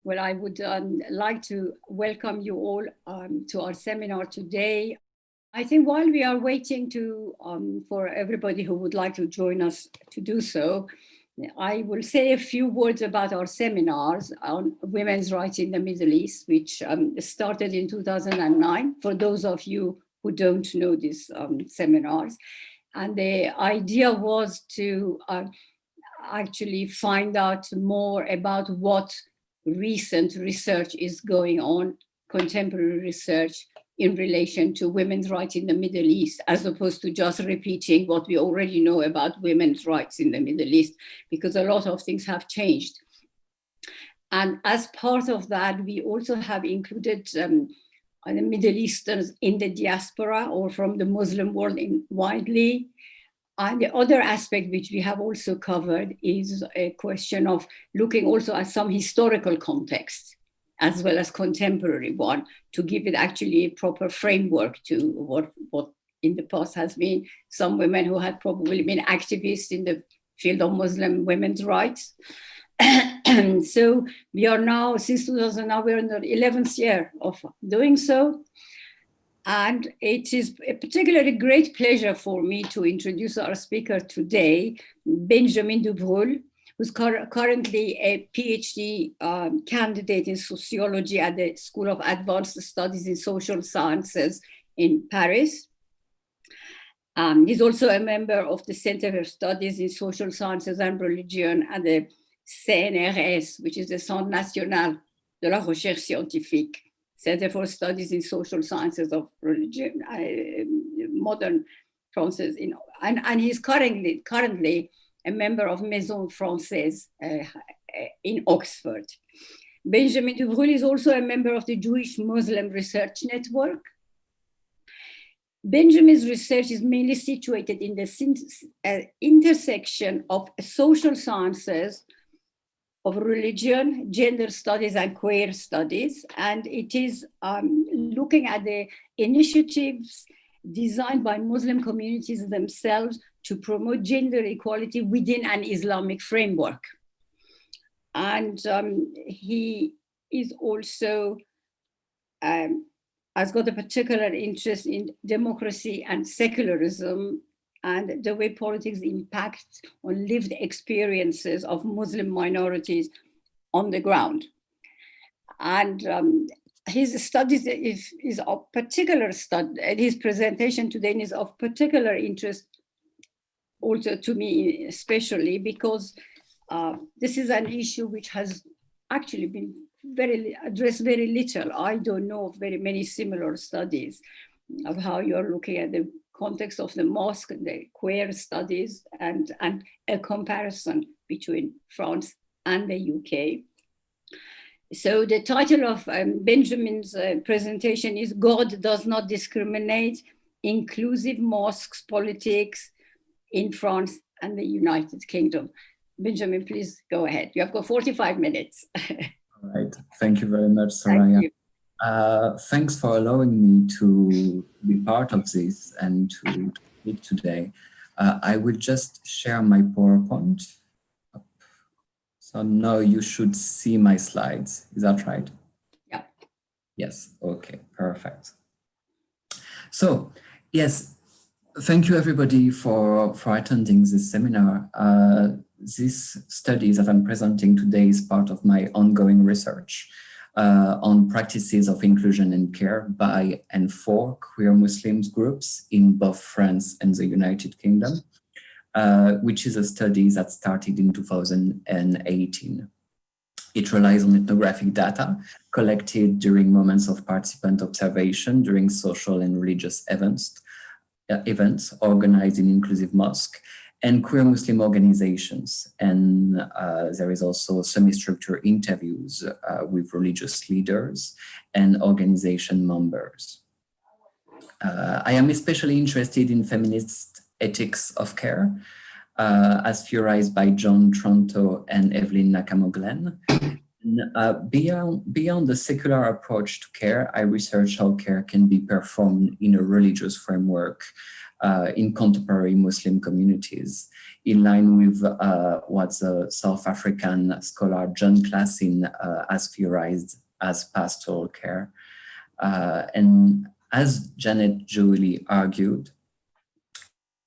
Well, I would like to welcome you all to our seminar today. I think while we are waiting for everybody who would like to join us to do so, I will say a few words about our seminars on women's rights in the Middle East, which started in 2009, for those of you who don't know these seminars. And the idea was to actually find out more about what recent research is going on, contemporary research in relation to women's rights in the Middle East, as opposed to just repeating what we already know about women's rights in the Middle East, because a lot of things have changed. And as part of that, we also have included the Middle Easterns in the diaspora or from the Muslim world widely. And the other aspect which we have also covered is a question of looking also at some historical context as well as contemporary one, to give it actually a proper framework to what in the past has been some women who had probably been activists in the field of Muslim women's rights. So we are now, since 2000, now we're in the 11th year of doing so. And it is a particularly great pleasure for me to introduce our speaker today, Benjamin Dubrulle, who's currently a PhD candidate in sociology at the School of Advanced Studies in Social Sciences in Paris. He's also a member of the Center for Studies in Social Sciences and Religion at the CNRS, which is the Centre National de la Recherche Scientifique, Center for Studies in Social Sciences of Religion, modern Française, and he's currently a member of Maison Française in Oxford. Benjamin Dubrulle is also a member of the Jewish Muslim Research Network. Benjamin's research is mainly situated in the intersection of social sciences, of religion, gender studies, and queer studies. And it is looking at the initiatives designed by Muslim communities themselves to promote gender equality within an Islamic framework. And he is also, has got a particular interest in democracy and secularism, and the way politics impact on lived experiences of Muslim minorities on the ground. And his studies is of particular his presentation today is of particular interest also to me, especially because this is an issue which has actually been addressed very little. I don't know of very many similar studies of how you're looking at the context of the mosque, the queer studies, and a comparison between France and the UK. So the title of Benjamin's presentation is God Does Not Discriminate, Inclusive Mosques Politics in France and the United Kingdom. Benjamin, please go ahead. You have got 45 minutes. All right. Thank you very much, Soraya. Thanks for allowing me to be part of this and to speak today. I will just share my PowerPoint. So now you should see my slides. Is that right? Yeah. Yes. Okay. Perfect. So, yes, thank you everybody for attending this seminar. This study that I'm presenting today is part of my ongoing research on practices of inclusion and care by and for queer Muslims groups in both France and the United Kingdom, which is a study that started in 2018. It relies on ethnographic data collected during moments of participant observation during social and religious events organized in inclusive mosque and queer Muslim organizations. And there is also semi-structured interviews with religious leaders and organization members. I am especially interested in feminist ethics of care, as theorized by John Tronto and Evelyn Nakamoglen. Beyond the secular approach to care, I research how care can be performed in a religious framework in contemporary Muslim communities, in line with what the South African scholar John Classin has theorized as pastoral care. And as Janet Jewelly argued,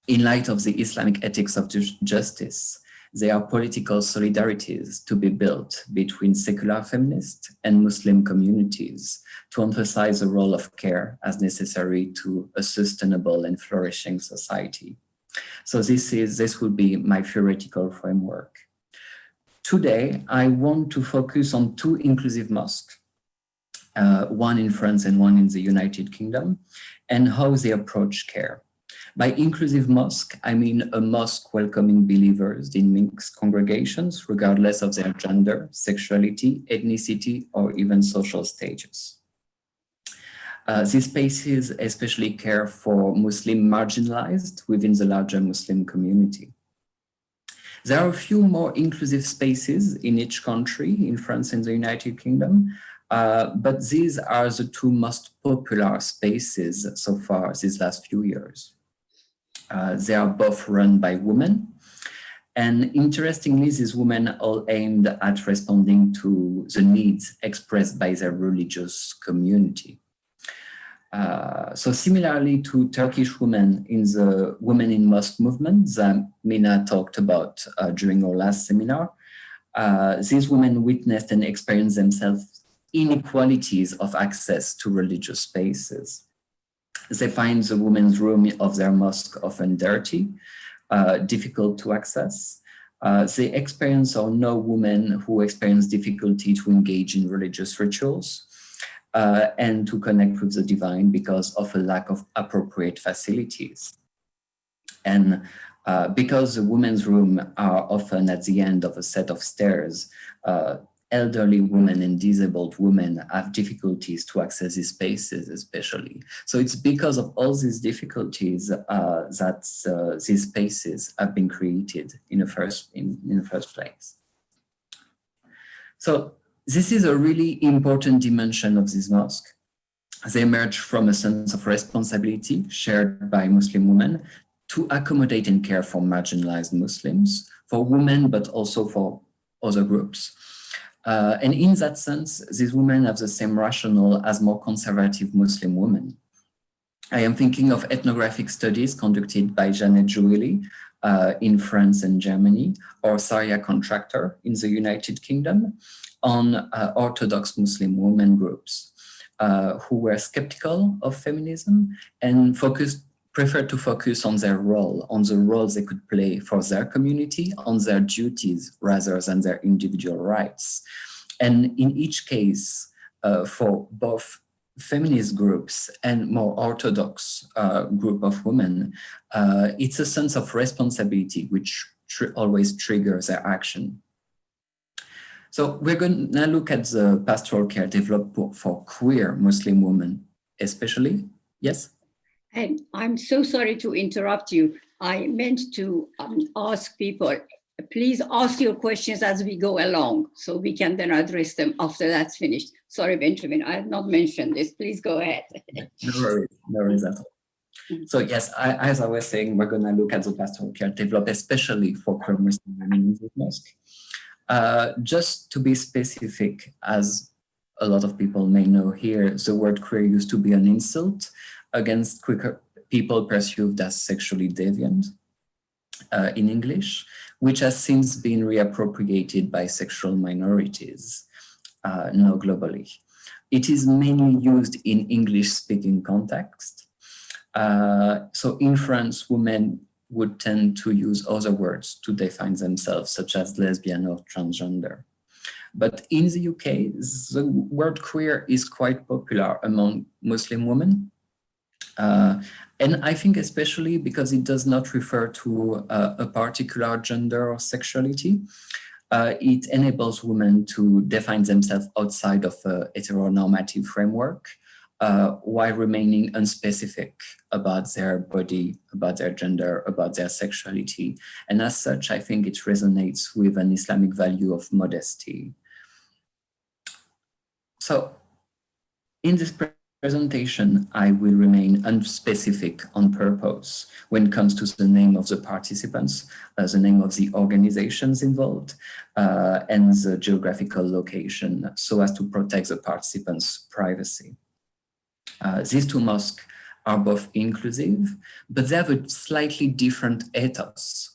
in light of the Islamic ethics of justice, there are political solidarities to be built between secular feminist and Muslim communities to emphasize the role of care as necessary to a sustainable and flourishing society. So this would be my theoretical framework. Today, I want to focus on two inclusive mosques, one in France and one in the United Kingdom, and how they approach care. By inclusive mosque, I mean a mosque welcoming believers in mixed congregations, regardless of their gender, sexuality, ethnicity, or even social status. These spaces especially care for Muslim marginalized within the larger Muslim community. There are a few more inclusive spaces in each country, in France and the United Kingdom, but these are the two most popular spaces so far these last few years. They are both run by women. And interestingly, these women are all aimed at responding to the needs expressed by their religious community. So similarly to Turkish women in the Women in Mosque movement that Mina talked about during our last seminar, these women witnessed and experienced themselves inequalities of access to religious spaces. They find the women's room of their mosque often dirty, difficult to access. They experience or know women who experience difficulty to engage in religious rituals and to connect with the divine because of a lack of appropriate facilities. And because the women's room are often at the end of a set of stairs, elderly women and disabled women have difficulties to access these spaces, especially. So it's because of all these difficulties that these spaces have been created in the first place. So this is a really important dimension of this mosque. They emerge from a sense of responsibility shared by Muslim women to accommodate and care for marginalized Muslims, for women, but also for other groups. And in that sense, these women have the same rationale as more conservative Muslim women. I am thinking of ethnographic studies conducted by Janet Jewelly in France and Germany, or Saria Contractor in the United Kingdom, on Orthodox Muslim women groups who were skeptical of feminism and preferred to focus on their role, on the roles they could play for their community, on their duties rather than their individual rights. And in each case, for both feminist groups and more orthodox group of women, it's a sense of responsibility which always triggers their action. So we're going to look at the pastoral care developed for queer Muslim women, especially. Yes? And I'm so sorry to interrupt you. I meant to ask people, please ask your questions as we go along so we can then address them after that's finished. Sorry, Benjamin, I have not mentioned this. Please go ahead. No worries at all. So yes, as I was saying, we're going to look at the pastoral care developed especially for queer Muslim women in this mosque. Just to be specific, as a lot of people may know here, the word queer used to be an insult against people perceived as sexually deviant in English, which has since been reappropriated by sexual minorities now globally. It is mainly used in English-speaking context. So in France, women would tend to use other words to define themselves, such as lesbian or transgender. But in the UK, the word queer is quite popular among Muslim women. And I think especially because it does not refer to a particular gender or sexuality, it enables women to define themselves outside of a heteronormative framework while remaining unspecific about their body, about their gender, about their sexuality. And as such, I think it resonates with an Islamic value of modesty. So in this presentation, I will remain unspecific on purpose when it comes to the name of the participants, the name of the organizations involved, and the geographical location, so as to protect the participants' privacy. These two mosques are both inclusive, but they have a slightly different ethos.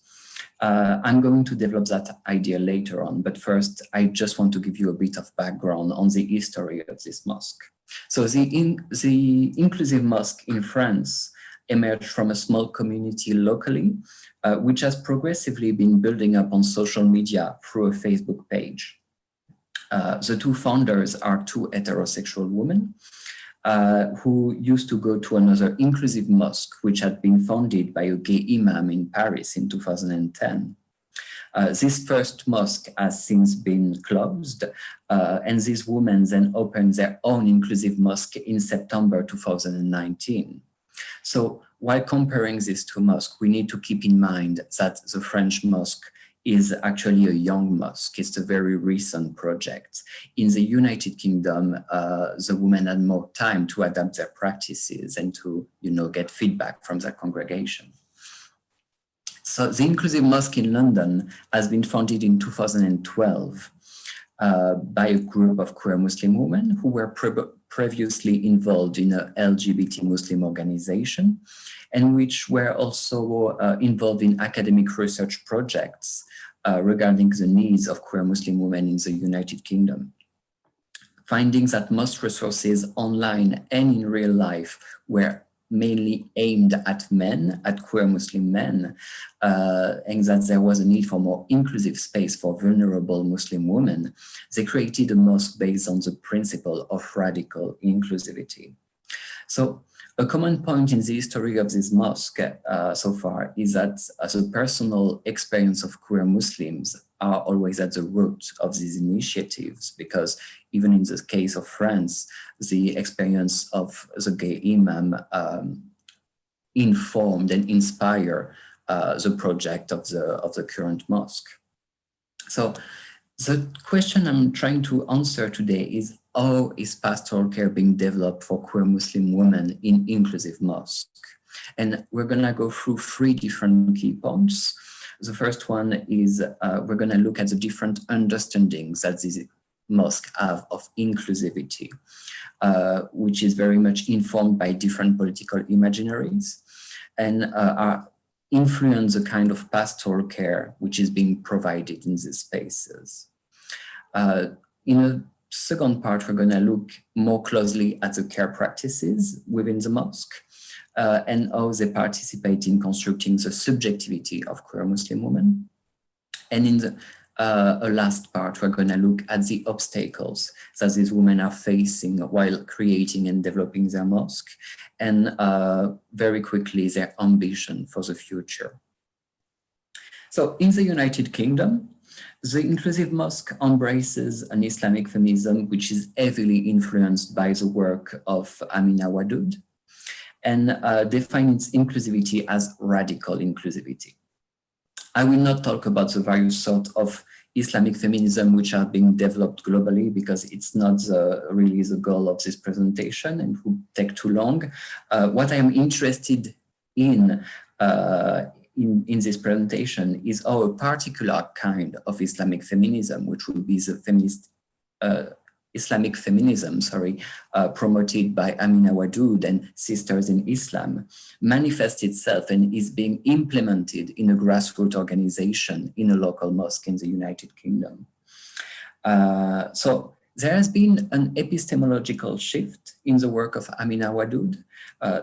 I'm going to develop that idea later on, but first, I just want to give you a bit of background on the history of this mosque. So the inclusive mosque in France emerged from a small community locally, which has progressively been building up on social media through a Facebook page. The two founders are two heterosexual women who used to go to another inclusive mosque, which had been founded by a gay imam in Paris in 2010. This first mosque has since been closed, and these women then opened their own inclusive mosque in September 2019. So while comparing these two mosques, we need to keep in mind that the French mosque is actually a young mosque. It's a very recent project. In the United Kingdom, the women had more time to adapt their practices and to, get feedback from their congregation. So the Inclusive Mosque in London has been founded in 2012 by a group of queer Muslim women who were previously involved in an LGBT Muslim organization, and which were also involved in academic research projects regarding the needs of queer Muslim women in the United Kingdom. Findings that most resources online and in real life were mainly aimed at men, at queer Muslim men, and that there was a need for more inclusive space for vulnerable Muslim women, they created a mosque based on the principle of radical inclusivity. So a common point in the history of this mosque so far is that the personal experience of queer Muslims are always at the root of these initiatives, because even in the case of France, the experience of the gay imam informed and inspired the project of the current mosque. So the question I'm trying to answer today is, how is pastoral care being developed for queer Muslim women in inclusive mosque? And we're gonna go through three different key points. The first one is we're gonna look at the different understandings that these mosques have of inclusivity, which is very much informed by different political imaginaries and are influence the kind of pastoral care which is being provided in these spaces. In a second part, we're going to look more closely at the care practices within the mosque and how they participate in constructing the subjectivity of queer Muslim women. And in the last part, we're going to look at the obstacles that these women are facing while creating and developing their mosque, and very quickly their ambition for the future. So in the United Kingdom, the inclusive mosque embraces an Islamic feminism which is heavily influenced by the work of Amina Wadud, and defines inclusivity as radical inclusivity. I will not talk about the various sorts of Islamic feminism which are being developed globally, because it's not really the goal of this presentation and would take too long. What I am interested in this presentation is how a particular kind of Islamic feminism, which will be the feminist Islamic feminism, promoted by Amina Wadud and Sisters in Islam, manifests itself and is being implemented in a grassroots organization in a local mosque in the United Kingdom. So there has been an epistemological shift in the work of Amina Wadud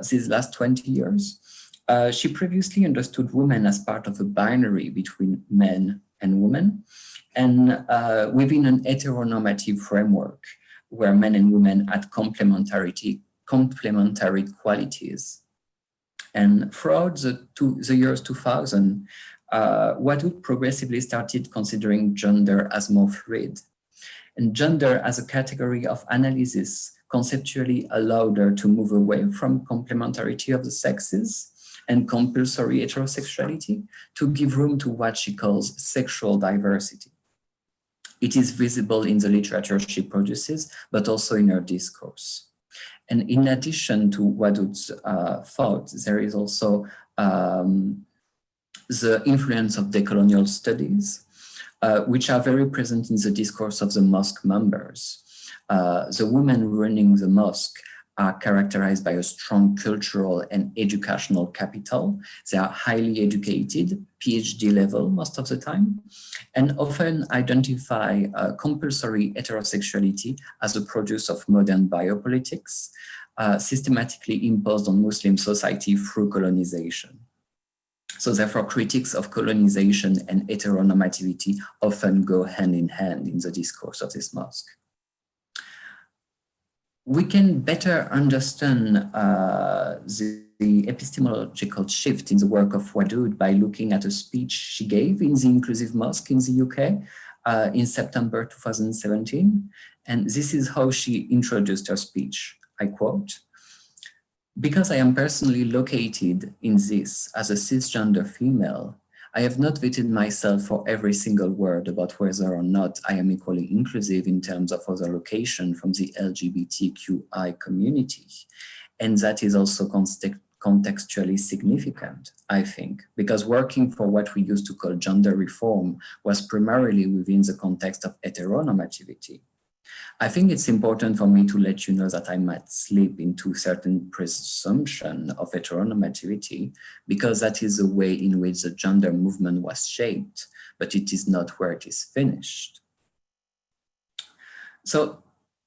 these last 20 years. She previously understood women as part of a binary between men and women, and within an heteronormative framework where men and women had complementary qualities. And throughout the years 2000, Wadud progressively started considering gender as more fluid. And gender as a category of analysis conceptually allowed her to move away from complementarity of the sexes and compulsory heterosexuality to give room to what she calls sexual diversity. It is visible in the literature she produces, but also in her discourse. And in addition to Wadoud's thought, there is also the influence of decolonial studies, which are very present in the discourse of the mosque members. The women running the mosque are characterized by a strong cultural and educational capital. They are highly educated, PhD level most of the time, and often identify compulsory heterosexuality as a produce of modern biopolitics, systematically imposed on Muslim society through colonization. So therefore, critiques of colonization and heteronormativity often go hand in hand in the discourse of this mosque. We can better understand the epistemological shift in the work of Wadoud by looking at a speech she gave in the Inclusive Mosque in the UK in September 2017. And this is how she introduced her speech. I quote, "Because I am personally located in this as a cisgender female, I have not vetted myself for every single word about whether or not I am equally inclusive in terms of other location from the LGBTQI community. And that is also contextually significant, I think, because working for what we used to call gender reform was primarily within the context of heteronormativity. I think it's important for me to let you know that I might slip into certain presumption of heteronormativity because that is the way in which the gender movement was shaped, but it is not where it is finished." So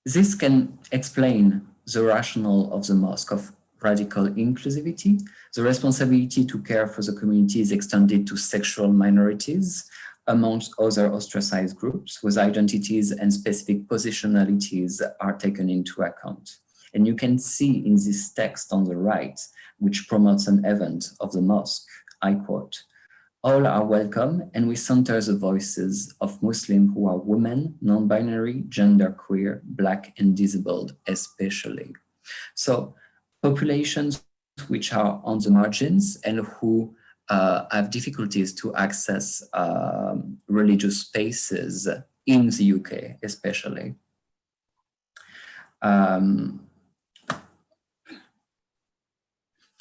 this can explain the rationale of the mosque of radical inclusivity. The responsibility to care for the community is extended to sexual minorities, amongst other ostracized groups, whose identities and specific positionalities are taken into account. And you can see in this text on the right, which promotes an event of the mosque, I quote, "All are welcome, and we center the voices of Muslims who are women, non-binary, genderqueer, Black, and disabled especially." So populations which are on the margins and who have difficulties to access religious spaces in the UK, especially.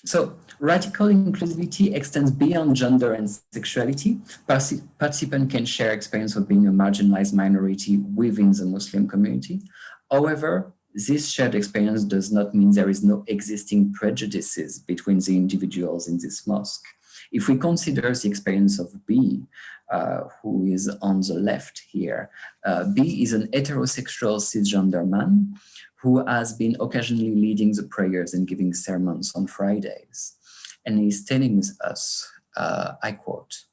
So radical inclusivity extends beyond gender and sexuality. Participants can share experience of being a marginalized minority within the Muslim community. However, this shared experience does not mean there is no existing prejudices between the individuals in this mosque. If we consider the experience of B, who is on the left here, B is an heterosexual cisgender man who has been occasionally leading the prayers and giving sermons on Fridays. And he's telling us, I quote,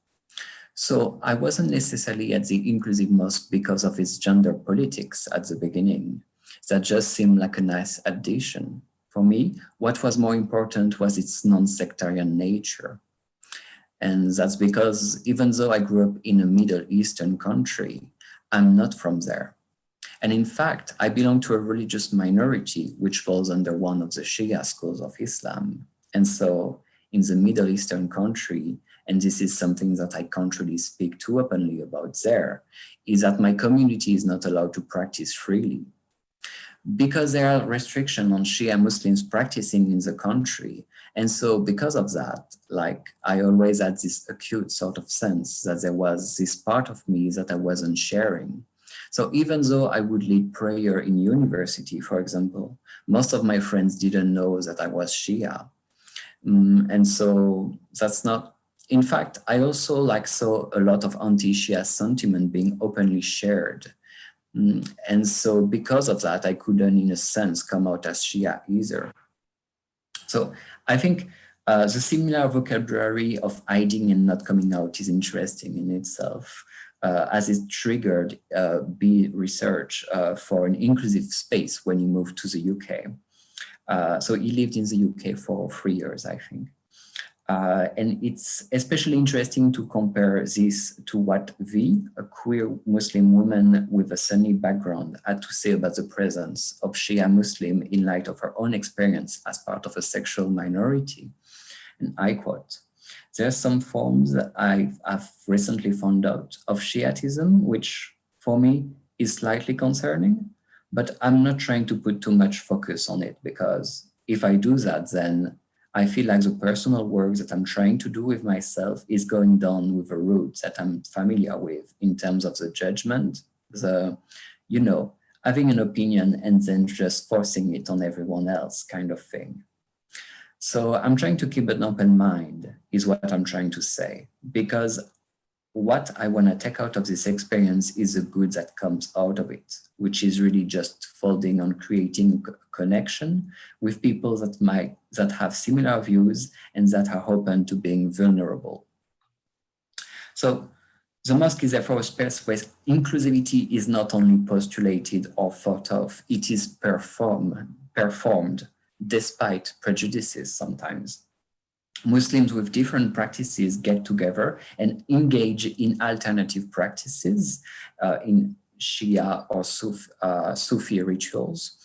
"So I wasn't necessarily at the Inclusive Mosque because of its gender politics at the beginning. That just seemed like a nice addition. For me, what was more important was its non-sectarian nature. And that's because even though I grew up in a Middle Eastern country, I'm not from there. And in fact, I belong to a religious minority which falls under one of the Shia schools of Islam. And so in the Middle Eastern country, and this is something that I can't really speak too openly about there, is that my community is not allowed to practice freely. Because there are restrictions on Shia Muslims practicing in the country. And so because of that, like I always had this acute sort of sense that there was this part of me that I wasn't sharing. So even though I would lead prayer in university, for example, most of my friends didn't know that I was Shia. And so that's not, in fact, I also saw a lot of anti-Shia sentiment being openly shared. And so because of that, I couldn't, in a sense, come out as Shia either. So I think the similar vocabulary of hiding and not coming out is interesting in itself, as it triggered B research for an inclusive space when he moved to the UK. So he lived in the UK for 3 years, I think. And it's especially interesting to compare this to what V, a queer Muslim woman with a Sunni background, had to say about the presence of Shia Muslim in light of her own experience as part of a sexual minority. And I quote, "There are some forms that I've recently found out of Shiatism, which for me is slightly concerning. but I'm not trying to put too much focus on it, because if I do that, then I feel like the personal work that I'm trying to do with myself is going down with a route that I'm familiar with in terms of the judgment, the, having an opinion and then just forcing it on everyone else kind of thing. So I'm trying to keep an open mind is what I'm trying to say, because what I want to take out of this experience is the good that comes out of it, which is really just folding on creating connection with people that have similar views and that are open to being vulnerable. So the mosque is therefore a space where inclusivity is not only postulated or thought of, it is performed despite prejudices sometimes. Muslims with different practices get together and engage in alternative practices in Shia or Sufi rituals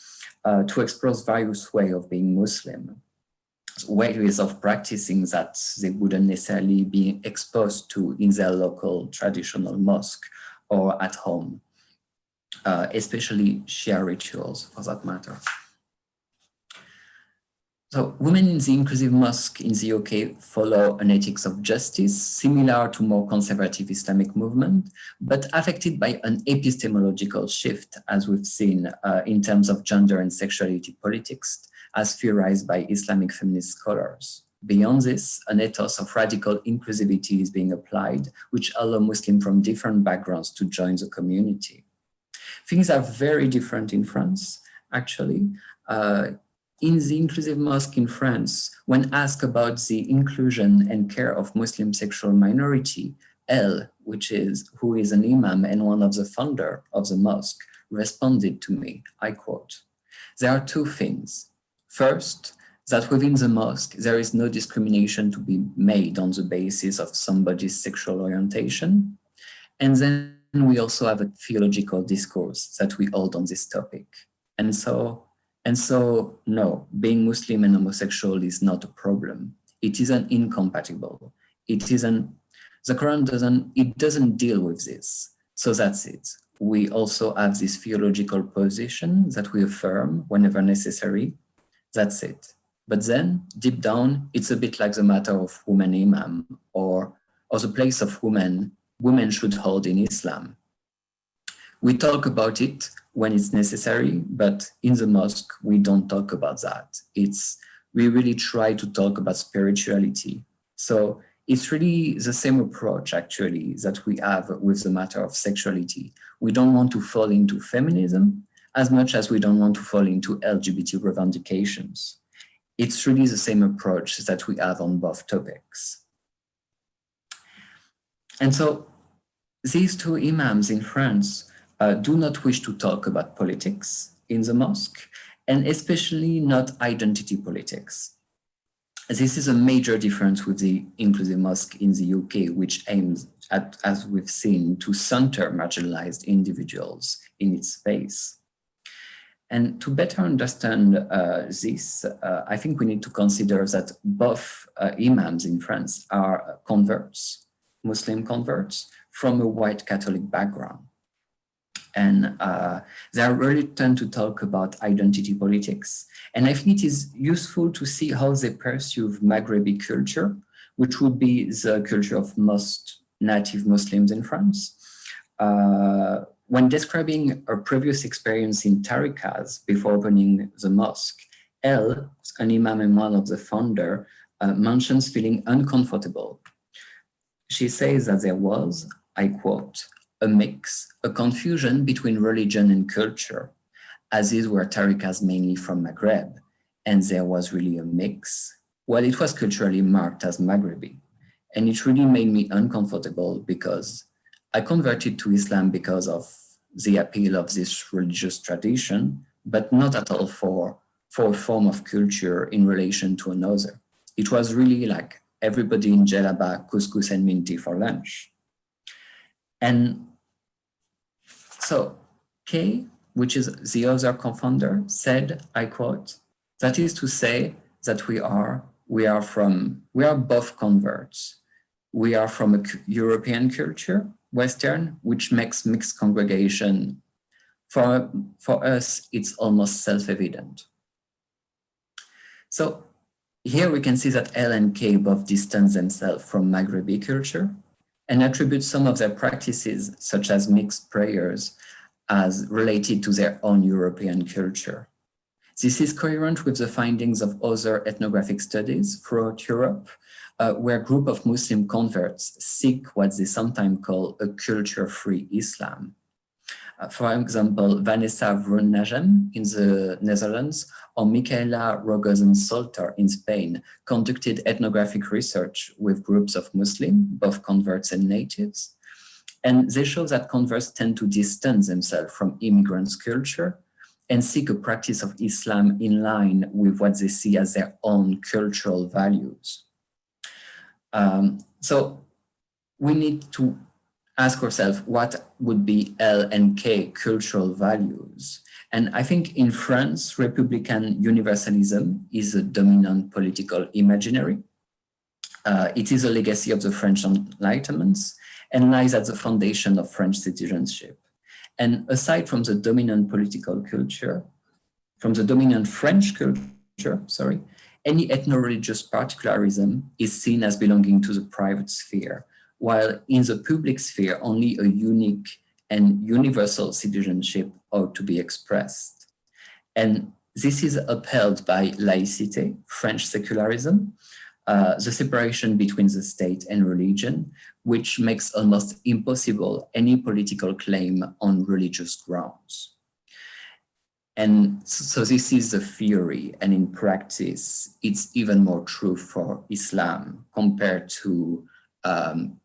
to explore various ways of being Muslim, ways of practicing that they wouldn't necessarily be exposed to in their local traditional mosque or at home, especially Shia rituals for that matter. So women in the inclusive mosque in the UK follow an ethics of justice similar to more conservative Islamic movement, but affected by an epistemological shift, as we've seen in terms of gender and sexuality politics, as theorized by Islamic feminist scholars. Beyond this, an ethos of radical inclusivity is being applied, which allow Muslims from different backgrounds to join the community. Things are very different in France, actually. In the inclusive mosque in France, when asked about the inclusion and care of Muslim sexual minority, Elle, who is an imam and one of the founder of the mosque, responded to me, I quote, "There are two things. First, that within the mosque, there is no discrimination to be made on the basis of somebody's sexual orientation. And then we also have a theological discourse that we hold on this topic. And so, no, being Muslim and homosexual is not a problem. It isn't incompatible. The Quran doesn't deal with this. So that's it. We also have this theological position that we affirm whenever necessary. That's it. But then, deep down, it's a bit like the matter of woman imam or the place of women should hold in Islam. We talk about it when it's necessary, but in the mosque, we don't talk about that. We really try to talk about spirituality. So it's really the same approach, actually, that we have with the matter of sexuality. We don't want to fall into feminism as much as we don't want to fall into LGBT revendications. It's really the same approach that we have on both topics. And so these two imams in France do not wish to talk about politics in the mosque, and especially not identity politics. This is a major difference with the inclusive mosque in the UK, which aims at, as we've seen, to center marginalized individuals in its space. And to better understand this, I think we need to consider that both imams in France are converts, Muslim converts, from a white Catholic background. And they are reluctant to talk about identity politics. And I think it is useful to see how they pursue Maghrebi culture, which would be the culture of most native Muslims in France. When describing her previous experience in tariqas before opening the mosque, Elle, an imam and one of the founder, mentions feeling uncomfortable. She says that there was, I quote, a confusion between religion and culture, as these were tariqas mainly from Maghreb, and there was really a mix. Well, it was culturally marked as Maghrebi, and it really made me uncomfortable because I converted to Islam because of the appeal of this religious tradition, but not at all for a form of culture in relation to another. It was really like everybody in Jalaba, couscous and minti for lunch. And so Kay, which is the other co-founder, said, I quote, "That is to say that we are both converts. We are from a European culture, Western, which makes mixed congregation For us, it's almost self-evident. So here we can see that L and K both distance themselves from Maghrebi culture and attribute some of their practices, such as mixed prayers, as related to their own European culture. This is coherent with the findings of other ethnographic studies throughout Europe, where a group of Muslim converts seek what they sometimes call a culture-free Islam. For example, Vanessa Vroon-Najem in the Netherlands or Michaela Rogozen-Solter in Spain conducted ethnographic research with groups of Muslims, both converts and natives. And they show that converts tend to distance themselves from immigrants' culture and seek a practice of Islam in line with what they see as their own cultural values. So we need to ask ourselves what would be L and K cultural values. And I think in France, Republican universalism is a dominant political imaginary. It is a legacy of the French Enlightenment and lies at the foundation of French citizenship. And aside from the dominant political culture, from the dominant French culture, any ethno-religious particularism is seen as belonging to the private sphere, while in the public sphere, only a unique and universal citizenship ought to be expressed. And this is upheld by laïcité, French secularism, the separation between the state and religion, which makes almost impossible any political claim on religious grounds. And so this is the theory, and in practice, it's even more true for Islam compared to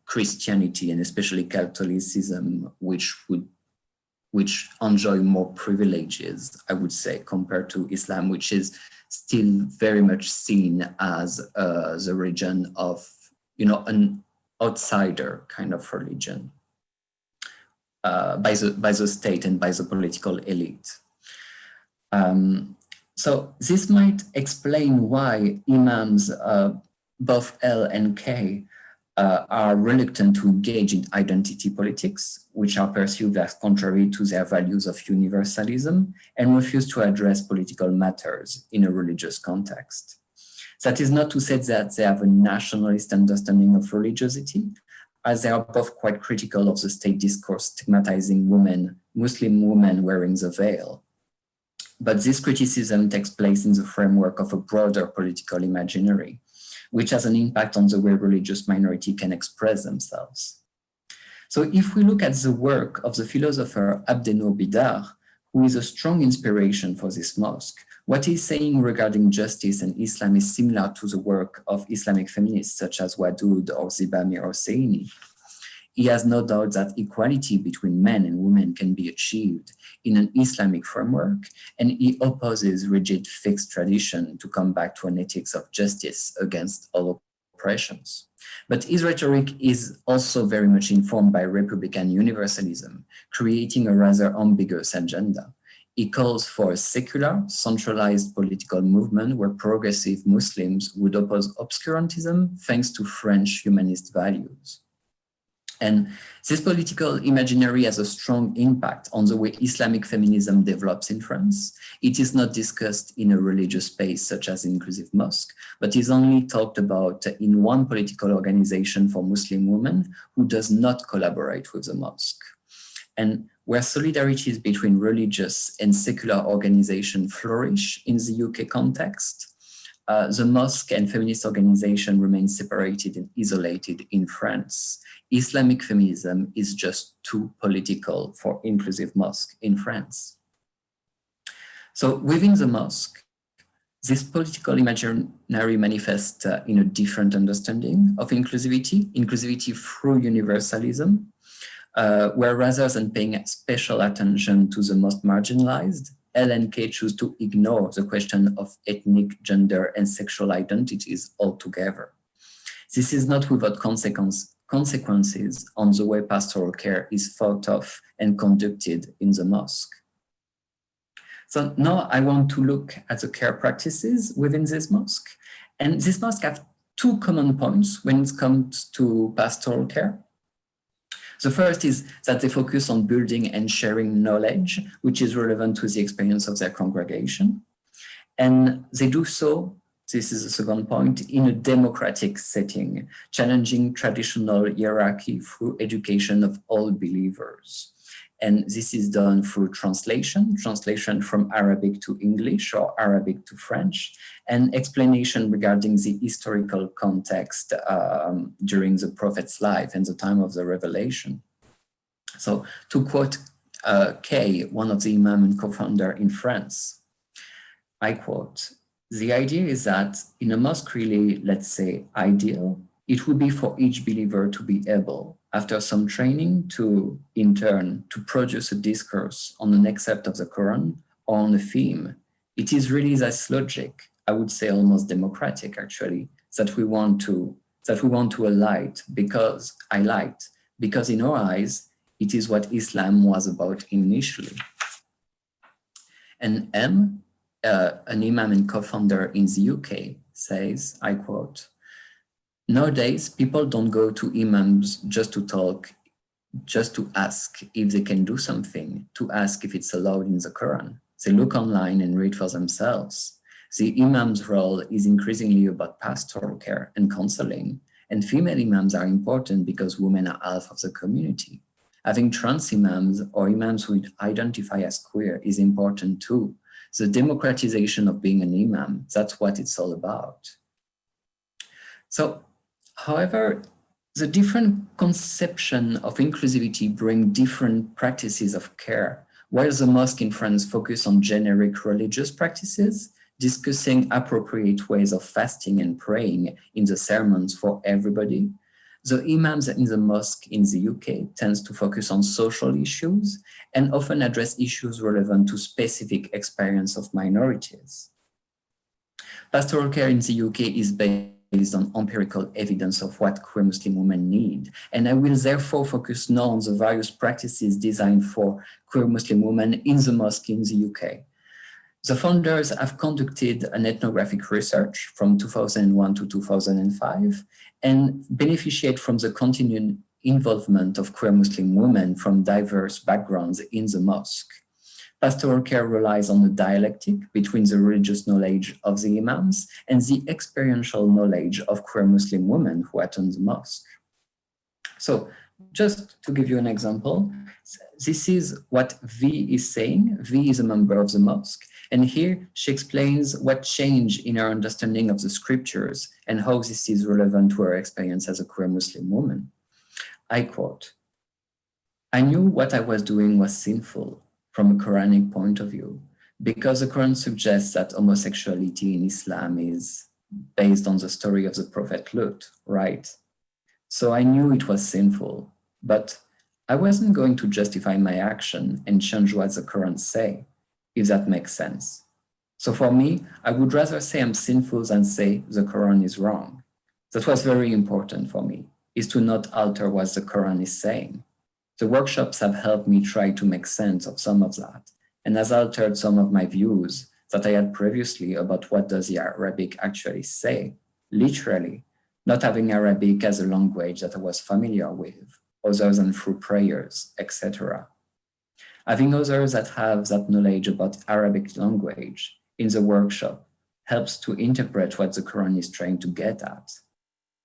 Christianity and especially Catholicism, which enjoy more privileges, I would say, compared to Islam, which is still very much seen as the religion of, an outsider kind of religion by the state and by the political elite. So this might explain why imams, both L and K, are reluctant to engage in identity politics, which are perceived as contrary to their values of universalism, and refuse to address political matters in a religious context. That is not to say that they have a nationalist understanding of religiosity, as they are both quite critical of the state discourse stigmatizing women, Muslim women wearing the veil. But this criticism takes place in the framework of a broader political imaginary, which has an impact on the way religious minority can express themselves. So if we look at the work of the philosopher Abdenour Bidar, who is a strong inspiration for this mosque, what he's saying regarding justice and Islam is similar to the work of Islamic feminists such as Wadud or Zibamir Hosseini. He has no doubt that equality between men and women can be achieved in an Islamic framework, and he opposes rigid fixed tradition to come back to an ethics of justice against all oppressions. But his rhetoric is also very much informed by Republican universalism, creating a rather ambiguous agenda. He calls for a secular, centralized political movement where progressive Muslims would oppose obscurantism thanks to French humanist values. And this political imaginary has a strong impact on the way Islamic feminism develops in France. It is not discussed in a religious space such as inclusive mosque, but is only talked about in one political organization for Muslim women who does not collaborate with the mosque. And where solidarities between religious and secular organizations flourish in the UK context, the mosque and feminist organization remain separated and isolated in France. Islamic feminism is just too political for inclusive mosque in France. So within the mosque, this political imaginary manifests in a different understanding of inclusivity through universalism, where rather than paying special attention to the most marginalized, L and K choose to ignore the question of ethnic, gender, and sexual identities altogether. This is not without consequences on the way pastoral care is thought of and conducted in the mosque. So now I want to look at the care practices within this mosque. And this mosque have two common points when it comes to pastoral care. The first is that they focus on building and sharing knowledge, which is relevant to the experience of their congregation. And they do so, this is the second point, in a democratic setting, challenging traditional hierarchy through education of all believers. And this is done through translation from Arabic to English or Arabic to French, and explanation regarding the historical context during the prophet's life and the time of the revelation. So to quote Kay, one of the imam and co-founder in France, I quote, "The idea is that in a mosque really, let's say, ideal, it would be for each believer to be able, after some training, to, in turn, to produce a discourse on an excerpt of the Quran or on a theme. It is really this logic, I would say almost democratic actually, that we want to highlight because in our eyes, it is what Islam was about initially." And M, an imam and co-founder in the UK, says, I quote, "Nowadays, people don't go to imams just to talk, just to ask if they can do something, to ask if it's allowed in the Quran. They look online and read for themselves. The imam's role is increasingly about pastoral care and counseling, and female imams are important because women are half of the community. Having trans imams or imams who identify as queer is important too. The democratization of being an imam, that's what it's all about." So, however, the different conception of inclusivity bring different practices of care. While the mosque in France focus on generic religious practices, discussing appropriate ways of fasting and praying in the sermons for everybody, the imams in the mosque in the UK tends to focus on social issues and often address issues relevant to specific experience of minorities. Pastoral care in the UK is based on empirical evidence of what queer Muslim women need, and I will therefore focus now on the various practices designed for queer Muslim women in the mosque in the UK. The founders have conducted an ethnographic research from 2001 to 2005 and beneficiate from the continued involvement of queer Muslim women from diverse backgrounds in the mosque. Pastoral care relies on the dialectic between the religious knowledge of the imams and the experiential knowledge of queer Muslim women who attend the mosque. So just to give you an example, this is what V is saying. V is a member of the mosque. And here she explains what changed in her understanding of the scriptures and how this is relevant to her experience as a queer Muslim woman. I quote, "I knew what I was doing was sinful from a Quranic point of view, because the Quran suggests that homosexuality in Islam is based on the story of the Prophet Lut, right? So I knew it was sinful, but I wasn't going to justify my action and change what the Quran say, if that makes sense. So for me, I would rather say I'm sinful than say the Quran is wrong. That was very important for me, is to not alter what the Quran is saying. The workshops have helped me try to make sense of some of that, and has altered some of my views that I had previously about what does the Arabic actually say, literally, not having Arabic as a language that I was familiar with, other than through prayers, etc. Having others that have that knowledge about Arabic language in the workshop helps to interpret what the Quran is trying to get at,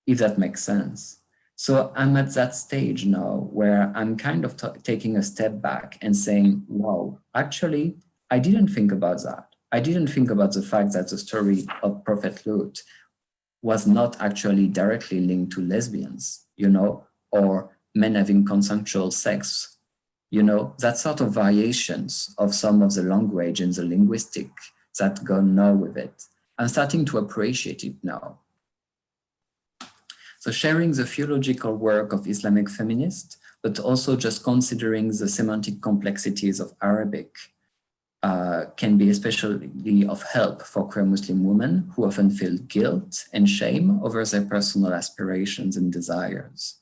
if that makes sense. So I'm at that stage now where I'm kind of taking a step back and saying, wow, actually, I didn't think about that. I didn't think about the fact that the story of Prophet Lut was not actually directly linked to lesbians, or men having consensual sex, that sort of variations of some of the language and the linguistic that go now with it. I'm starting to appreciate it now. So sharing the theological work of Islamic feminists, but also just considering the semantic complexities of Arabic can be especially of help for queer Muslim women who often feel guilt and shame over their personal aspirations and desires.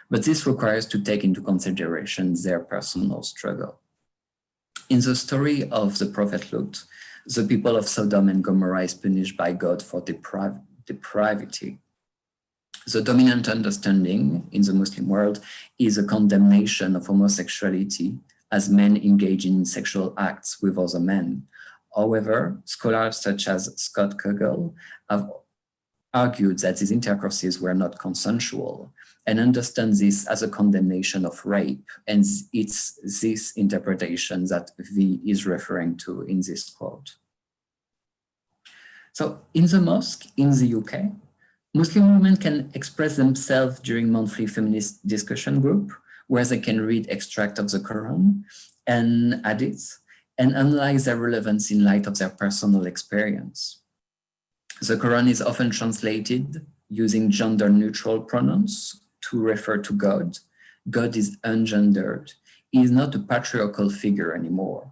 But this requires to take into consideration their personal struggle. In the story of the Prophet Lut, the people of Sodom and Gomorrah is punished by God for depravity. The dominant understanding in the Muslim world is a condemnation of homosexuality as men engage in sexual acts with other men. However, scholars such as Scott Kugel have argued that these intercourses were not consensual and understand this as a condemnation of rape. And it's this interpretation that V is referring to in this quote. So in the mosque in the UK, Muslim women can express themselves during monthly feminist discussion group, where they can read extract of the Quran and hadiths and analyze their relevance in light of their personal experience. The Quran is often translated using gender-neutral pronouns to refer to God. God is ungendered. He is not a patriarchal figure anymore.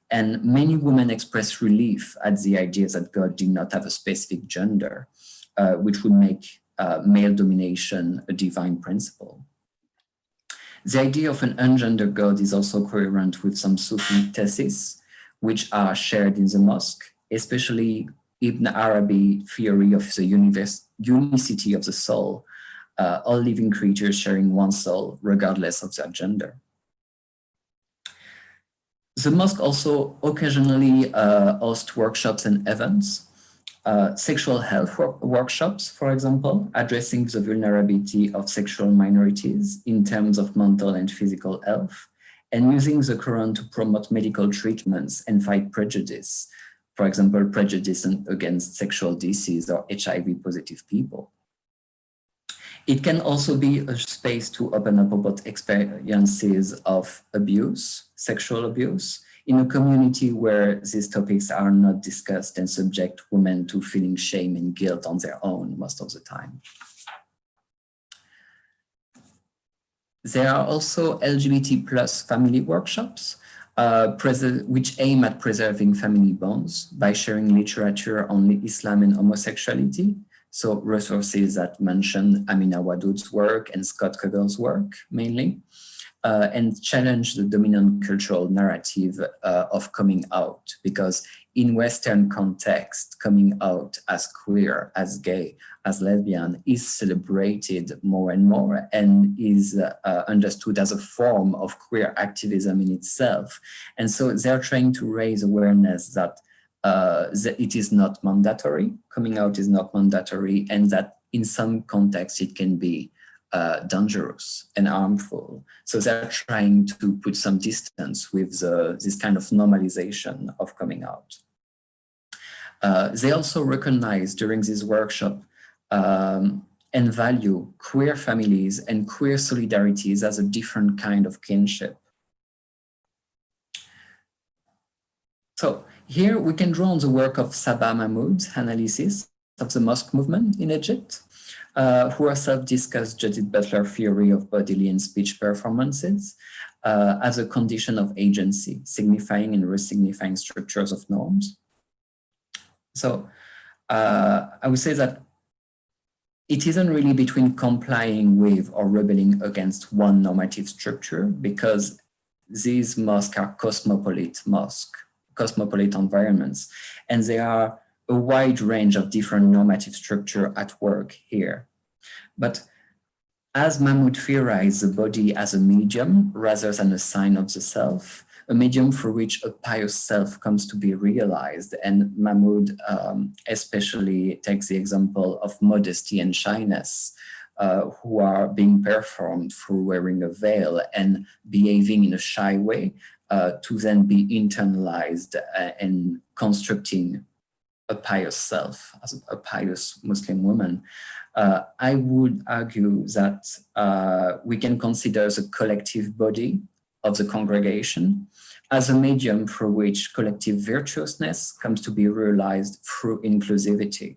And many women express relief at the idea that God did not have a specific gender, which would make male domination a divine principle. The idea of an ungendered God is also coherent with some Sufi theses, which are shared in the mosque, especially Ibn Arabi theory of the unicity of the soul, all living creatures sharing one soul, regardless of their gender. The mosque also occasionally hosts workshops and events, sexual health workshops, for example, addressing the vulnerability of sexual minorities in terms of mental and physical health, and using the Quran to promote medical treatments and fight prejudice, for example, prejudice against sexual disease or HIV positive people. It can also be a space to open up about experiences of abuse, sexual abuse, in a community where these topics are not discussed and subject women to feeling shame and guilt on their own most of the time. There are also LGBT plus family workshops, which aim at preserving family bonds by sharing literature on Islam and homosexuality. So resources that mention Amina Wadud's work and Scott Kugel's work mainly, and challenge the dominant cultural narrative of coming out, because in Western context, coming out as queer, as gay, as lesbian is celebrated more and more and is understood as a form of queer activism in itself. And so they're trying to raise awareness that it is not mandatory, coming out is not mandatory, and that in some contexts it can be dangerous and harmful. So they're trying to put some distance with this kind of normalization of coming out. They also recognize during this workshop and value queer families and queer solidarities as a different kind of kinship. So here we can draw on the work of Sabah Mahmoud's analysis of the mosque movement in Egypt, who herself discussed Judith Butler's theory of bodily and speech performances as a condition of agency, signifying and resignifying structures of norms. So I would say that it isn't really between complying with or rebelling against one normative structure, because these mosques are cosmopolitan environments, and there are a wide range of different normative structure at work here. But as Mahmoud theorized the body as a medium rather than a sign of the self, a medium for which a pious self comes to be realized. And Mahmoud especially takes the example of modesty and shyness, who are being performed through wearing a veil and behaving in a shy way to then be internalized and constructing a pious self, as a pious Muslim woman. I would argue that we can consider the collective body of the congregation as a medium for which collective virtuousness comes to be realized through inclusivity.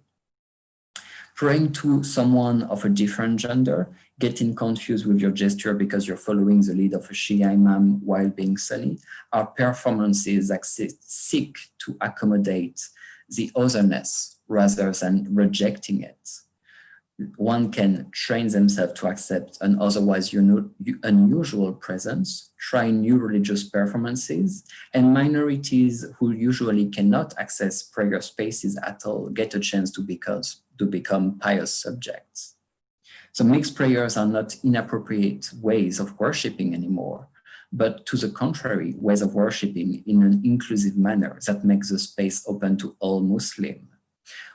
Praying to someone of a different gender, getting confused with your gesture because you're following the lead of a Shia imam while being Sunni, are performances that seek to accommodate the otherness rather than rejecting it. One can train themselves to accept an otherwise unusual presence, try new religious performances, and minorities who usually cannot access prayer spaces at all get a chance to become pious subjects. So mixed prayers are not inappropriate ways of worshipping anymore, but to the contrary, ways of worshipping in an inclusive manner that makes the space open to all Muslims.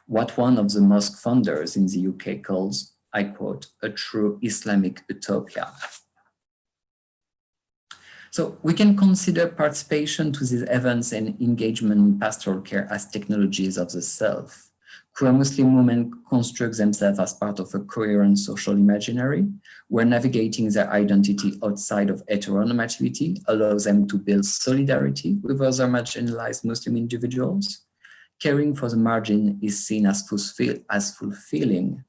What one of the mosque founders in the UK calls, I quote, a true Islamic utopia. So we can consider participation to these events and engagement in pastoral care as technologies of the self. Queer Muslim women construct themselves as part of a coherent social imaginary, where navigating their identity outside of heteronormativity allows them to build solidarity with other marginalized Muslim individuals. Caring for the margin is seen as fulfilling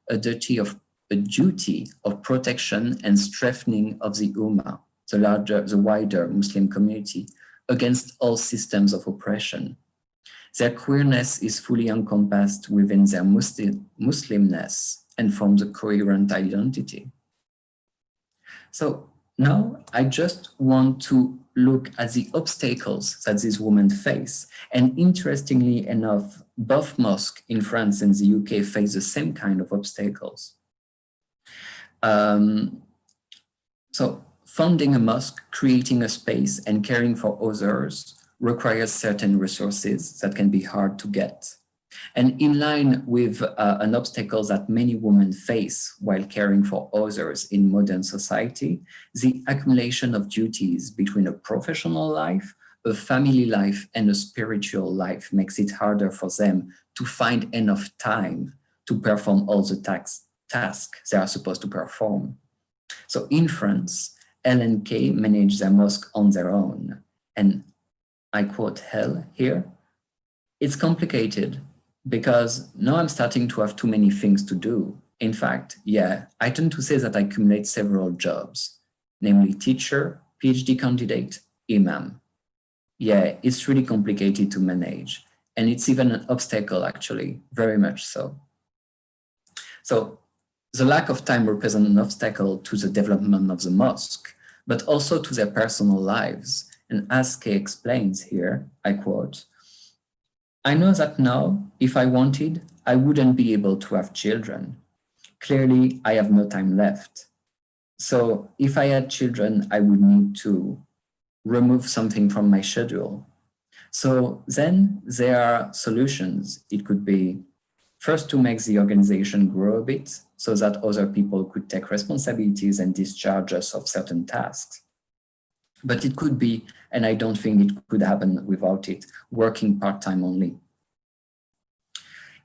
a duty of protection and strengthening of the Ummah, the wider Muslim community, against all systems of oppression. Their queerness is fully encompassed within their Muslimness and forms a coherent identity. So now I just want to look at the obstacles that these women face. And interestingly enough, both mosques in France and the UK face the same kind of obstacles. So funding a mosque, creating a space, and caring for others requires certain resources that can be hard to get. And in line with an obstacle that many women face while caring for others in modern society, the accumulation of duties between a professional life, a family life, and a spiritual life makes it harder for them to find enough time to perform all the tasks they are supposed to perform. So in France, L and K manage their mosque on their own. And I quote Hell here, "It's complicated because now I'm starting to have too many things to do. In fact, yeah, I tend to say that I accumulate several jobs, namely teacher, PhD candidate, imam. Yeah, it's really complicated to manage. And it's even an obstacle, actually, very much so." So the lack of time represents an obstacle to the development of the mosque, but also to their personal lives. And as Kay explains here, I quote, "I know that now, if I wanted, I wouldn't be able to have children. Clearly, I have no time left. So if I had children, I would need to remove something from my schedule. So then there are solutions. It could be first to make the organization grow a bit so that other people could take responsibilities and discharge us of certain tasks. But it could be, and I don't think it could happen without it, working part-time only."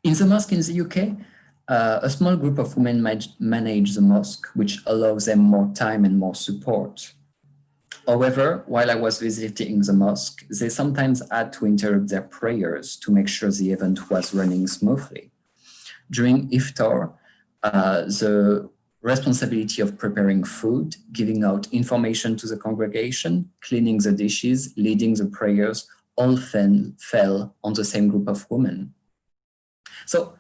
In the mosque in the UK, a small group of women manage the mosque, which allows them more time and more support. However, while I was visiting the mosque, they sometimes had to interrupt their prayers to make sure the event was running smoothly. During iftar, the responsibility of preparing food, giving out information to the congregation, cleaning the dishes, leading the prayers, all fell on the same group of women. So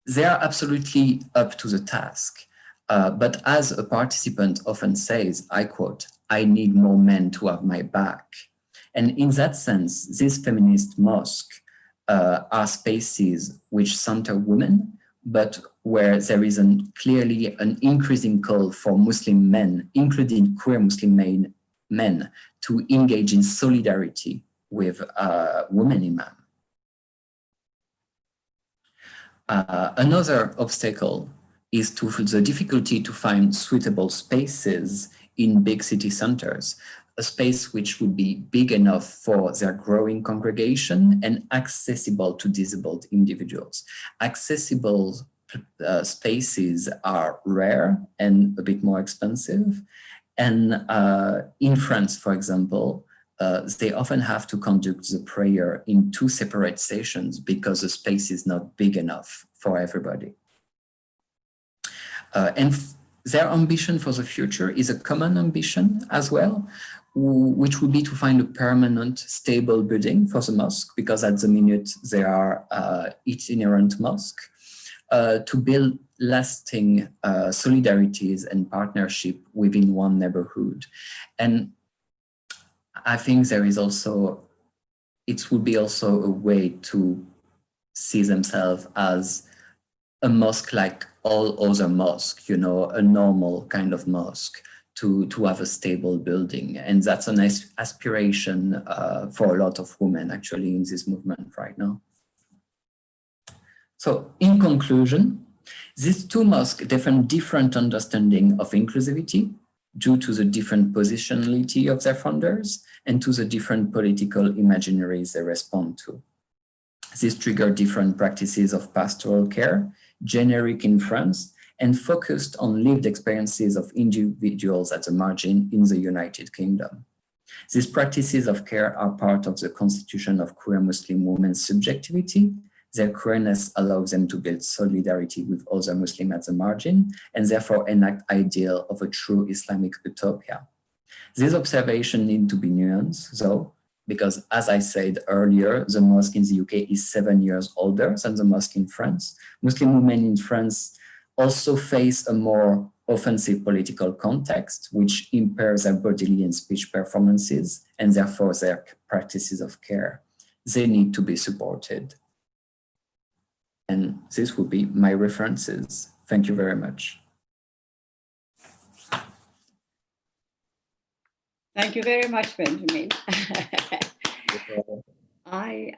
they are absolutely up to the task. But as a participant often says, I quote, "I need more men to have my back." And in that sense, these feminist mosques are spaces which center women, but where there is clearly an increasing call for Muslim men, including queer Muslim men, to engage in solidarity with women imams. Another obstacle is the difficulty to find suitable spaces in big city centers, a space which would be big enough for their growing congregation and accessible to disabled individuals. Accessible spaces are rare and a bit more expensive. And in France, for example, they often have to conduct the prayer in 2 separate sessions because the space is not big enough for everybody. And their ambition for the future is a common ambition as well, which would be to find a permanent, stable building for the mosque, because at the minute they are itinerant mosque, to build lasting solidarities and partnership within one neighborhood. And I think there is also, it would be also a way to see themselves as a mosque like all other mosques, you know, a normal kind of mosque, to have a stable building. And that's a nice aspiration for a lot of women actually in this movement right now. So in conclusion, these two mosques defend different understanding of inclusivity due to the different positionality of their founders and to the different political imaginaries they respond to. These trigger different practices of pastoral care, generic in France, and focused on lived experiences of individuals at the margin in the United Kingdom. These practices of care are part of the constitution of queer Muslim women's subjectivity. Their queerness allows them to build solidarity with other Muslims at the margin and therefore enact ideal of a true Islamic utopia. These observations need to be nuanced, though, because as I said earlier, the mosque in the UK is 7 years older than the mosque in France. Muslim women in France also face a more offensive political context, which impairs their bodily and speech performances and therefore their practices of care. They need to be supported. And this would be my references. Thank you very much. Thank you very much, Benjamin. I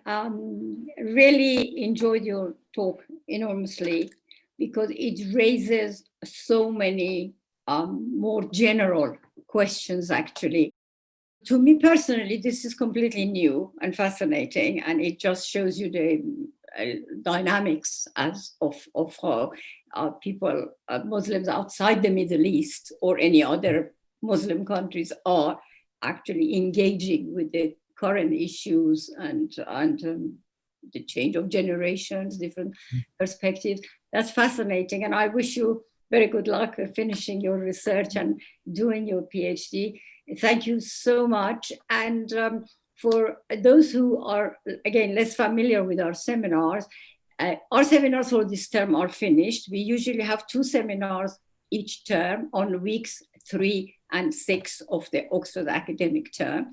really enjoyed your talk enormously because it raises so many more general questions, actually. To me personally, this is completely new and fascinating, and it just shows you the dynamics of how people, Muslims outside the Middle East or any other Muslim countries are actually engaging with the current issues and the change of generations, different perspectives. That's fascinating. And I wish you very good luck finishing your research and doing your PhD. Thank you so much. And for those who are, again, less familiar with our seminars for this term are finished. We usually have 2 seminars each term on weeks 3 and 6 of the Oxford academic term.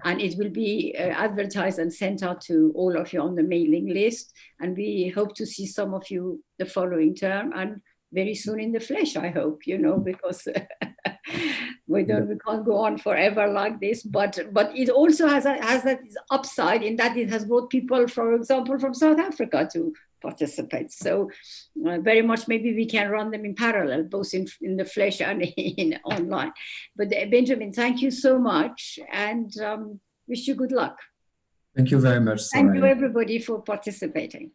And it will be advertised and sent out to all of you on the mailing list. And we hope to see some of you the following term and very soon in the flesh, I hope, you know, because we can't go on forever like this. But it also has that upside in that it has brought people, for example, from South Africa to participate. So very much maybe we can run them in parallel, both in the flesh and in online. But Benjamin, thank you so much, and wish you good luck. Thank you very much, Soraya. Thank you everybody for participating.